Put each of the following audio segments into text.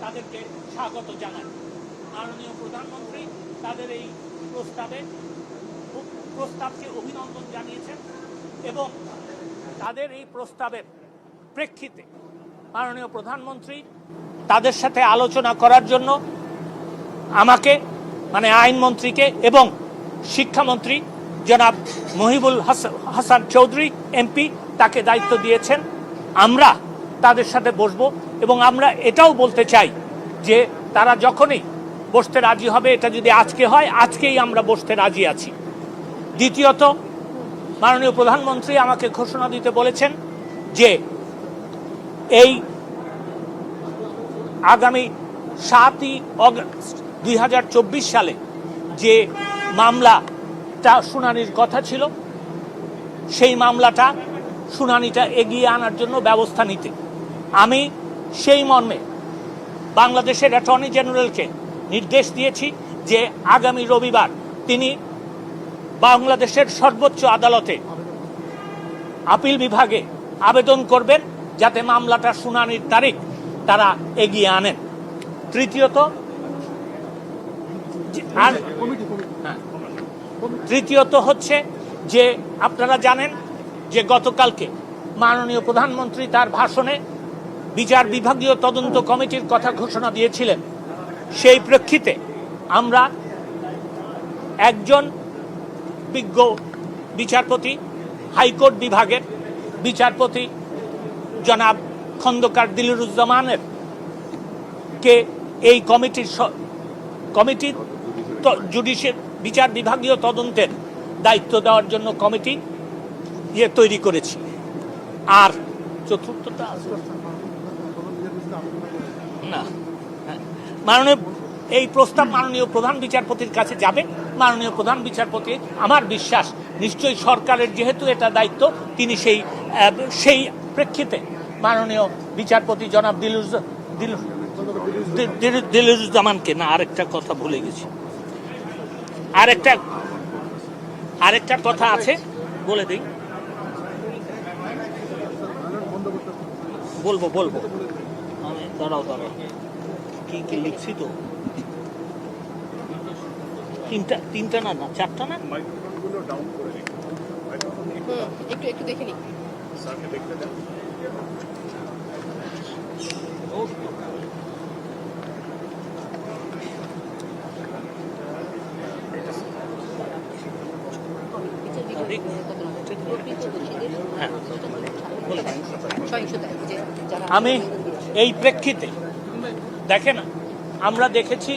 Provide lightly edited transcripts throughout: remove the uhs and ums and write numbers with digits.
তাদেরকে স্বাগত জানাই। মাননীয় প্রধানমন্ত্রী তাদের এই প্রস্তাবকে অভিনন্দন জানিয়েছেন এবং তাদের এই প্রস্তাবের প্রেক্ষিতে মাননীয় প্রধানমন্ত্রী তাদের সাথে আলোচনা করার জন্য আমাকে মানে আইনমন্ত্রীকে এবং শিক্ষামন্ত্রী জনাব মহিবুল হাসান চৌধুরী এমপি তাকে দায়িত্ব দিয়েছেন। আমরা তাদের সাথে বসবো এবং আমরা এটাও বলতে চাই যে তারা যখনই বসতে রাজি হবে, এটা যদি আজকে হয় আজকেই আমরা বসতে রাজি আছি। দ্বিতীয়ত, মাননীয় প্রধানমন্ত্রী আমাকে ঘোষণা দিতে বলেছেন যে এই আগামী 7ই অগস্ট 2024 সালে যে মামলাটা শুনানির কথা ছিল সেই মামলাটা শুনানিটা এগিয়ে আনার জন্য ব্যবস্থা নিতে আমি সেই মর্মে বাংলাদেশের অ্যাটর্নি জেনারেলকে নির্দেশ দিয়েছি যে আগামী রবিবার তিনি বাংলাদেশের সর্বোচ্চ আদালতে আপিল বিভাগে আবেদন করবেন যাতে মামলাটা শুনানির তারিখ তারা এগিয়ে আনেন। তৃতীয়ত হচ্ছে যে আপনারা জানেন যে গতকালকে মাননীয় প্রধানমন্ত্রী তার ভাষণে বিচার বিভাগীয় তদন্ত কমিটির কথা ঘোষণা দিয়েছিলেন। সেই প্রেক্ষিতে আমরা একজন বিজ্ঞ বিচারপতি হাইকোর্ট বিভাগের বিচারপতি জনাব খন্দকার দিলরুজ্জামানের কে এই কমিটির জুডিশিয়াল বিচার বিভাগীয় তদন্তের দায়িত্ব দেওয়ার জন্য কমিটি তৈরি করেছি। আর চতুর্থটা না, মাননীয় এই প্রস্তাব মাননীয় প্রধান বিচারপতির কাছে যাবে। মাননীয় প্রধান বিচারপতি আমার বিশ্বাস নিশ্চয়ই সরকারের যেহেতু এটা দায়িত্ব তিনি সেই প্রেক্ষিতে মাননীয় বিচারপতি জনাব দিলরুজ্জামানকে না আরেকটা কথা ভুলে গেছি, আরেকটা কথা আছে বলে দিই, বলবো আমি দাঁড়াও কি লিখছি তো তিনটা না চারটা না একটু দেখে নি। আমি এই প্রেক্ষিতে দেখেন আমরা দেখেছি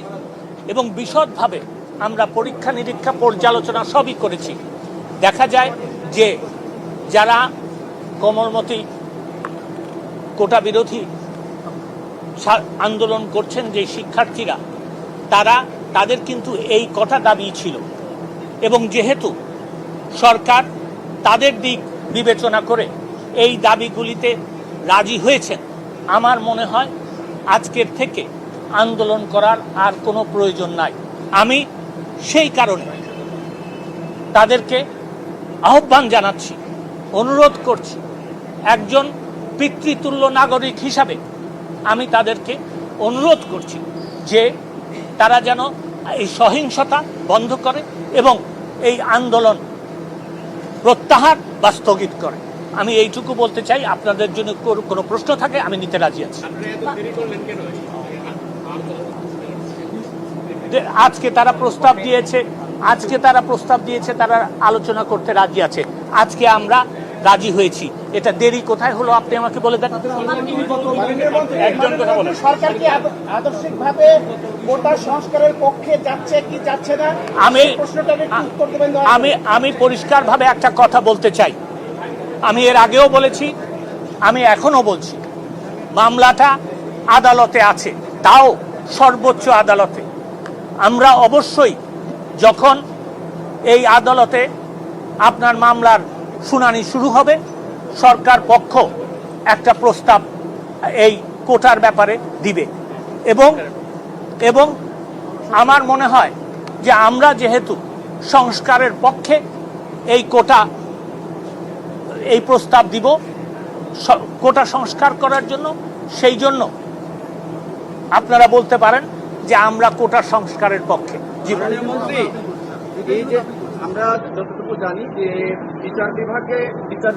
এবং বিশদভাবে আমরা পরীক্ষা নিরীক্ষা পর্যালোচনা সবই করেছি। দেখা যায় যে যারা কোমলমতি কোটা বিরোধী আন্দোলন করছেন যে শিক্ষার্থীরা তাদের কিন্তু এই কটা দাবি ছিল এবং যেহেতু সরকার তাদের দিক বিবেচনা করে এই দাবিগুলিতে রাজি হয়েছেন, আমার মনে হয় আজকের থেকে আন্দোলন করার আর কোনো প্রয়োজন নাই। আমি সেই কারণে তাদেরকে আহ্বান জানাচ্ছি, অনুরোধ করছি, একজন পিতৃতুল্য নাগরিক হিসাবে আমি তাদেরকে অনুরোধ করছি যে তারা যেন এই সহিংসতা বন্ধ করে এবং এই আন্দোলন প্রত্যাহার বা স্থগিত করে। আমি এইটুকু বলতে চাই। আপনাদের জন্য কোনো প্রশ্ন থাকে আমি নিতে রাজি আছি। আজকে তারা প্রস্তাব দিয়েছে তারা আলোচনা করতে রাজি আছে। আজকে আমরা রাজি হয়েছি। এটা দেরি কোথায় হলো আপনি আমাকে বলে দেন। সরকার কি আদর্শিকভাবে কোটা সংস্কারের পক্ষে যাচ্ছে কি যাচ্ছে না, আমি পরিষ্কারভাবে একটা কথা বলতে চাই। আমি এর আগেও বলেছি, আমি এখনো বলছি, মামলাটা আদালতে আছে, তাও সর্বোচ্চ আদালতে। আমরা অবশ্যই যখন এই আদালতে আপনার মামলার শুনানি শুরু হবে, সরকার পক্ষ একটা প্রস্তাব এই কোটার ব্যাপারে দিবে এবং আমার মনে হয় যে আমরা যেহেতু সংস্কারের পক্ষে এই প্রস্তাব দিব কোটা সংস্কার করার জন্য, সেই জন্য আপনারা বলতে পারেন যে আমরা কোটা সংস্কারের পক্ষে। জি, মাননীয় মন্ত্রী, এই যে আমরা যতটুকু জানি যে বিচার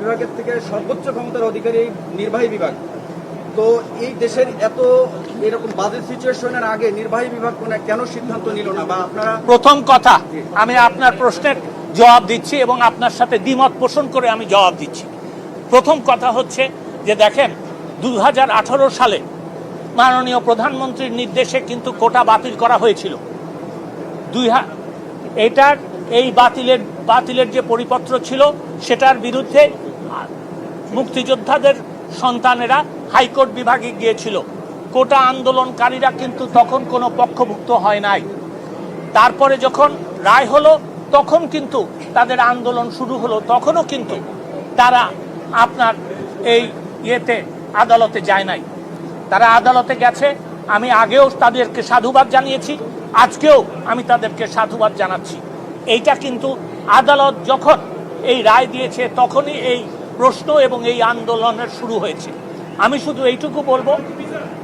বিভাগের থেকে সর্বোচ্চ ক্ষমতার অধিকারী এই নির্বাহী বিভাগ, তো এই দেশের এত এরকম বাজে সিচুয়েশনের আগে নির্বাহী বিভাগ কেন সিদ্ধান্ত নিল না, বা আপনারা? প্রথম কথা, আমি আপনার প্রশ্নের জবাব দিচ্ছি এবং আপনার সাথে দ্বিমত পোষণ করে আমি জবাব দিচ্ছি। প্রথম কথা হচ্ছে যে দেখেন, 2018 সালে মাননীয় প্রধানমন্ত্রীর নির্দেশে কিন্তু কোটা বাতিল করা হয়েছিল। এই বাতিলের যে পরিপত্র ছিল সেটার বিরুদ্ধে মুক্তিযোদ্ধাদের সন্তানেরা হাইকোর্ট বিভাগে গিয়েছিল। কোটা আন্দোলনকারীরা কিন্তু তখন কোনো পক্ষভুক্ত হয় নাই। তারপরে যখন রায় হলো তখন কিন্তু তাদের আন্দোলন শুরু হলো, তখনও কিন্তু তারা আপনার এই আদালতে যায় নাই। তারা আদালতে গেছে, আমি আগেও তাদেরকে সাধুবাদ জানিয়েছি, আজকেও আমি তাদেরকে সাধুবাদ জানাচ্ছি। এইটা কিন্তু আদালত যখন এই রায় দিয়েছে তখনই এই প্রশ্ন এবং এই আন্দোলনের শুরু হয়েছে। আমি শুধু এইটুকু বলবো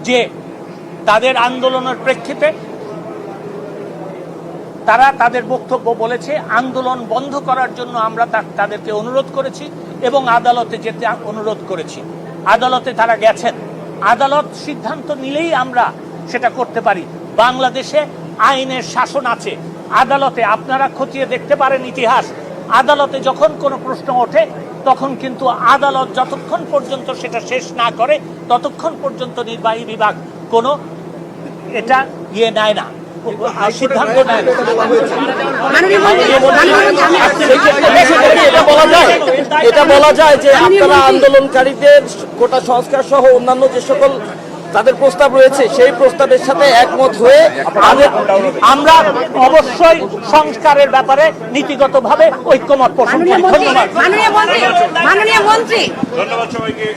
যে তাদের আন্দোলনের প্রেক্ষিতে তারা তাদের বক্তব্য বলেছে, আন্দোলন বন্ধ করার জন্য আমরা তাদেরকে অনুরোধ করেছি এবং আদালতে যেতে অনুরোধ করেছি। আদালতে তারা গেছেন, আদালত সিদ্ধান্ত নিলেই আমরা সেটা করতে পারি। বাংলাদেশে আইনের শাসন আছে। আদালতে আপনারা খতিয়ে দেখতে পারেন ইতিহাস, আদালতে যখন কোনো প্রশ্ন ওঠে তখন কিন্তু আদালত যতক্ষণ পর্যন্ত সেটা শেষ না করে ততক্ষণ পর্যন্ত নির্বাহী বিভাগ কোনো নেয় না, সিদ্ধান্ত নেয় না। এটা বলা যায় যে আপনারা আন্দোলনকারীদের কোটা সংস্কার সহ অন্যান্য যে সকল তাদের প্রস্তাব রয়েছে সেই প্রস্তাবের সাথে একমত হয়ে আমরা অবশ্যই সংস্কারের ব্যাপারে নীতিগতভাবে ঐক্যমত পোষণ করি। ধন্যবাদ। মাননীয় মন্ত্রী ধন্যবাদ সবাইকে।